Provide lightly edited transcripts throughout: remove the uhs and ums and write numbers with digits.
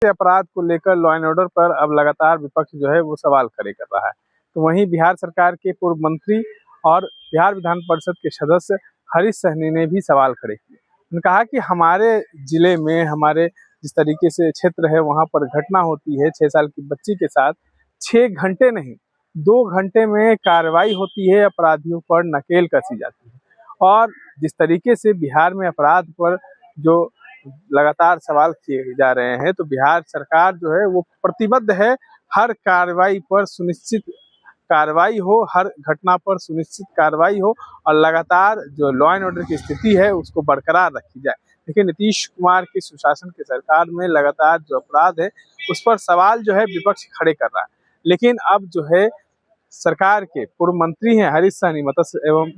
अपराध को लेकर लॉ एंड ऑर्डर पर अब लगातार विपक्ष जो है वो सवाल खड़े कर रहा है। तो वहीं बिहार सरकार के पूर्व मंत्री और बिहार विधान परिषद के सदस्य हरीश सहनी ने भी सवाल खड़े किए। उन्होंने कहा कि हमारे जिले में, हमारे जिस तरीके से क्षेत्र है वहाँ पर घटना होती है 6 साल की बच्ची के साथ, 6 घंटे नहीं 2 घंटे में कार्रवाई होती है, अपराधियों पर नकेल कसी जाती है। और जिस तरीके से बिहार में अपराध पर जो लगातार सवाल किए जा रहे हैं, तो बिहार सरकार जो है वो प्रतिबद्ध है हर कार्रवाई पर सुनिश्चित कार्रवाई हो, हर घटना पर सुनिश्चित कार्रवाई हो और लगातार जो लॉ एंड ऑर्डर की स्थिति है उसको बरकरार रखी जाए। देखिए, नीतीश कुमार की सुशासन की सरकार में लगातार जो अपराध है उस पर सवाल जो है विपक्ष खड़े कर रहा है। लेकिन अब जो है सरकार के पूर्व मंत्री हैं हरीश सहनी, मत्स्य एवं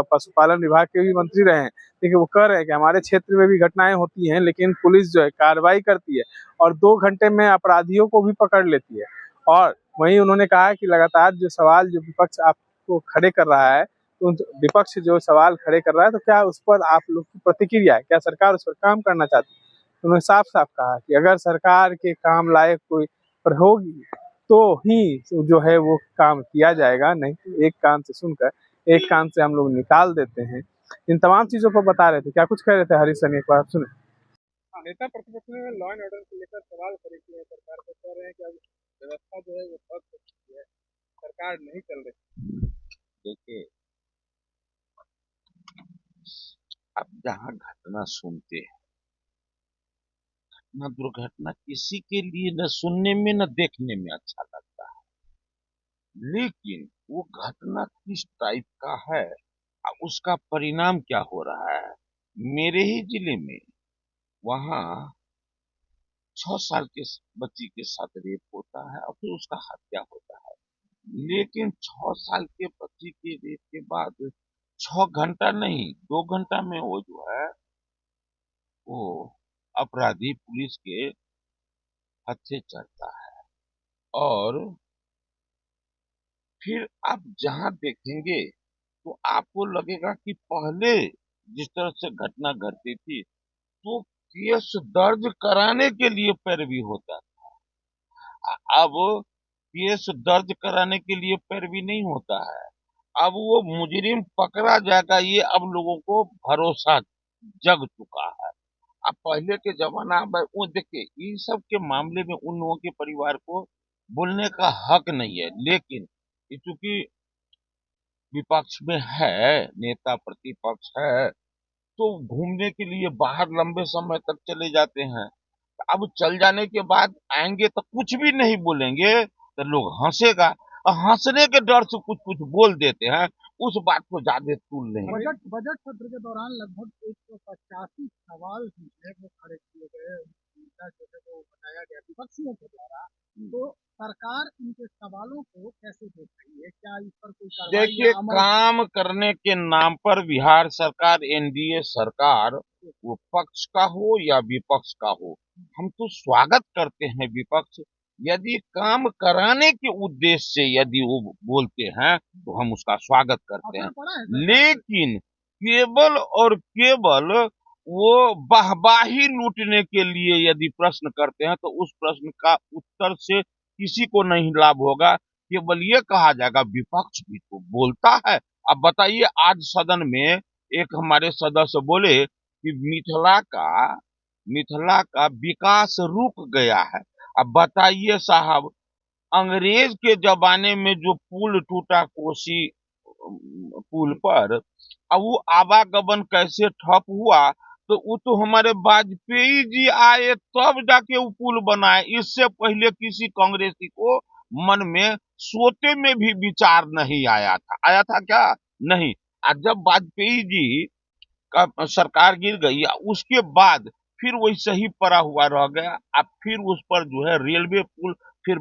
पशुपालन विभाग के भी मंत्री रहे हैं। देखिए, वो कह रहे हैं कि हमारे क्षेत्र में भी घटनाएं होती हैं, लेकिन पुलिस जो है कार्रवाई करती है और 2 घंटे में अपराधियों को भी पकड़ लेती है। और वहीं उन्होंने कहा कि लगातार जो सवाल जो विपक्ष आपको खड़े कर रहा है, तो विपक्ष जो सवाल खड़े कर रहा है, तो क्या उस पर आप लोग की प्रतिक्रिया है? क्या सरकार उस पर काम करना चाहती है? उन्होंने साफ साफ कहा कि अगर सरकार के काम लायक कोई पर होगी तो ही जो है वो काम किया जाएगा, नहीं तो एक कान से सुनकर एक कान से हम लोग निकाल देते हैं। इन तमाम चीजों पर बता रहे थे। क्या कुछ कह रहे थे हरीश सहनी, एक बार सुने। नेता प्रतिपक्ष ने लॉ एंड ऑर्डर को लेकर सवाल खड़े किए हैं सरकार को, कह रहे हैं कि अब व्यवस्था जो है वो ध्वस्त हो चुकी है, सरकार नहीं चल रही। देखिए, आप जहाँ घटना सुनते हैं, घटना दुर्घटना किसी के लिए न सुनने में न देखने में अच्छा लगता है, लेकिन वो घटना किस टाइप का है, उसका परिणाम क्या हो रहा है। मेरे ही जिले में वहाँ 6 साल के बच्ची के साथ रेप होता है और फिर उसका हत्या होता है, लेकिन 6 साल के बच्ची के रेप के बाद 6 घंटा नहीं 2 घंटा में वो जो है वो अपराधी पुलिस के हत्थे चढ़ता है। और फिर आप जहां देखेंगे तो आपको लगेगा कि पहले जिस तरह से घटना घटती थी तो केस दर्ज कराने के लिए पैरवी होता था, अब केस दर्ज कराने के लिए पैरवी नहीं होता है। अब वो मुजरिम पकड़ा जाएगा ये अब लोगों को भरोसा जग चुका है। अब पहले के जमाना में वो देखिए इन सब के मामले में उन लोगों के परिवार को बोलने का हक नहीं है, लेकिन चूंकि विपक्ष में है, नेता प्रतिपक्ष है, तो घूमने के लिए बाहर लंबे समय तक चले जाते हैं। अब चल जाने के बाद आएंगे तो कुछ भी नहीं बोलेंगे तो लोग हंसेगा और हंसने के डर से कुछ कुछ बोल देते हैं, उस बात को ज्यादा तूल नहीं। बजट सत्र के दौरान लगभग 185 सवाल वो खड़े किए गए, जो है वो बताया गया विपक्षियों के द्वारा। तो सरकार इनके सवालों को कैसे देख रही है? क्या इस पर कोई कार्रवाई? देखिए, काम करने के नाम पर बिहार सरकार, एनडीए सरकार, वो पक्ष का हो या विपक्ष का हो, हम तो स्वागत करते हैं विपक्ष। यदि काम कराने के उद्देश्य से यदि वो बोलते हैं तो हम उसका स्वागत करते हैं, लेकिन केवल और केवल वो वाहवाही लूटने के लिए यदि प्रश्न करते हैं तो उस प्रश्न का उत्तर से किसी को नहीं लाभ होगा। केवल ये कहा जाएगा विपक्ष भी तो बोलता है। अब बताइए, आज सदन में एक हमारे सदस्य बोले कि मिथिला का विकास रुक गया है। अब बताइए साहब, अंग्रेज के जमाने में जो पुल टूटा कोसी पुल पर, अब वो आवागमन कैसे ठप हुआ, तो वो तो हमारे वाजपेयी जी आए तब जाके वो पुल बनाए। इससे पहले किसी कांग्रेसी को मन में सोते में भी विचार नहीं आया था। आया था क्या? नहीं। आज जब वाजपेयी जी का सरकार गिर गई, उसके बाद फिर वैसे ही पड़ा हुआ रह गया। अब फिर उस पर जो है रेलवे पुल फिर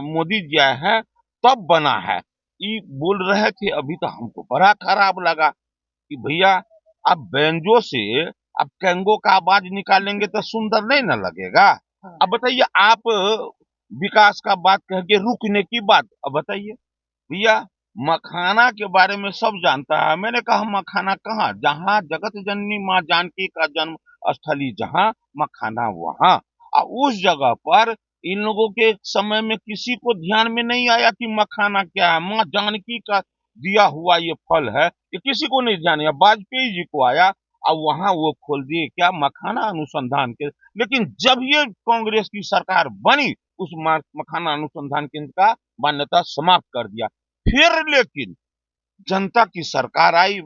मोदी जी आए हैं तब बना है। ये बोल रहे थे अभी, तो हमको बड़ा खराब लगा कि भैया अब बैंजो से अब कैंगो का आवाज निकालेंगे तो सुंदर नहीं ना लगेगा। अब बताइए, आप विकास का बात कह के रुकने की बात, अब बताइए भैया, मखाना के बारे में सब जानता है। मैंने कहा मखाना कहाँ? जहाँ जगत जननी माँ जानकी का जन्म स्थली जहाँ, मखाना वहाँ। और उस जगह पर इन लोगों के समय में किसी को ध्यान में नहीं आया कि मखाना क्या है। माँ जानकी का दिया हुआ ये फल है, ये किसी को नहीं ध्यान आया। वाजपेयी जी को आया और वहां वो खोल दिए क्या, मखाना अनुसंधान केंद्र। लेकिन जब ये कांग्रेस की सरकार बनी, उस मखाना अनुसंधान केंद्र का मान्यता समाप्त कर दिया। फिर लेकिन जनता की सरकार आई,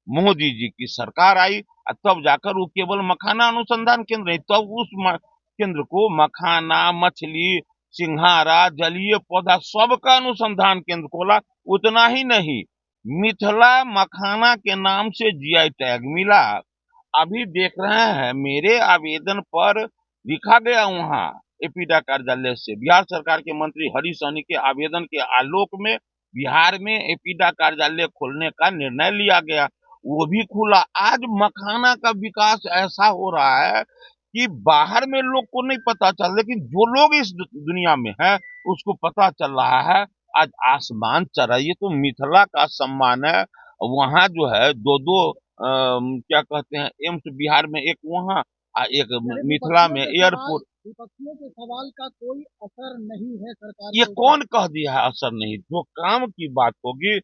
मोदी जी की सरकार आई, और तब जाकर वो केवल मखाना अनुसंधान केंद्र नहीं, तब उस केंद्र को मखाना, मछली, सिंघाड़ा, जलीय पौधा सबका अनुसंधान केंद्र खोला। उतना ही नहीं, मिथिला मखाना के नाम से जीआई टैग मिला। अभी देख रहे हैं मेरे आवेदन पर लिखा गया, वहां एपीडा कार्यालय से बिहार सरकार के मंत्री हरीश सहनी के आवेदन के आलोक में बिहार में एपीडा कार्यालय खोलने का निर्णय लिया गया। वो भी खुला। आज मखाना का विकास ऐसा हो रहा है कि बाहर में लोग को नहीं पता चल, लेकिन जो लोग इस दुनिया में है उसको पता चल रहा है। आज आसमान चढ़ा, ये तो मिथिला का सम्मान है। वहां जो है दो दो क्या कहते हैं, एम्स बिहार में एक वहां, एक यानी मिथिला में एयरपोर्ट। विपक्षियों के सवाल का कोई असर नहीं है सरकार ये के ऊपर। कौन कह दिया है असर नहीं? जो काम की बात होगी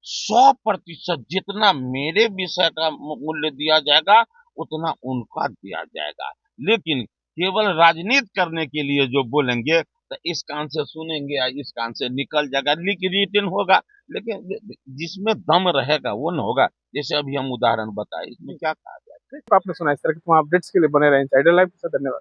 100% जितना मेरे विषय का मूल्य दिया जाएगा उतना उनका दिया जाएगा। लेकिन केवल राजनीति करने के लिए जो बोलेंगे तो इस कान से सुनेंगे या इस कान से निकल जाएगा, रिटर्न होगा, लेकिन जिसमें दम रहेगा वो न होगा। जैसे अभी हम उदाहरण बताए, इसमें क्या कहा जाए। आपने सुना, इस तरह के तमाम अपडेट्स के लिए बने रहे इनसाइडर लाइव के साथ। धन्यवाद।